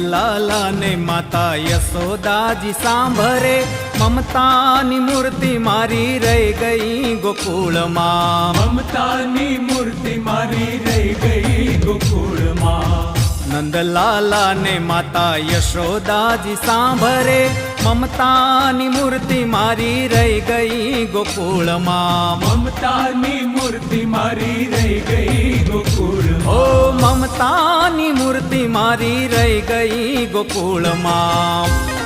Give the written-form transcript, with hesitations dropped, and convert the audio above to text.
નંદલાલા ને માતા યશોદાજી સાંભરે, મમતાની મૂર્તિ મારી રહી ગઈ ગોકુળમાં. મમતાની મૂર્તિ મારી રહી ગઈ ગોકુળમાં. નંદલાલા ને માતા યશોદાજી સાંભરે, મમતાની મૂર્તિ મારી રહી ગઈ ગોકુળમાં. મમતાની મૂર્તિ મારી રહી ગઈ ગોકુળમાં. ઓ મમતાની મૂર્તિ મારી રહી ગઈ ગોકુળમાં.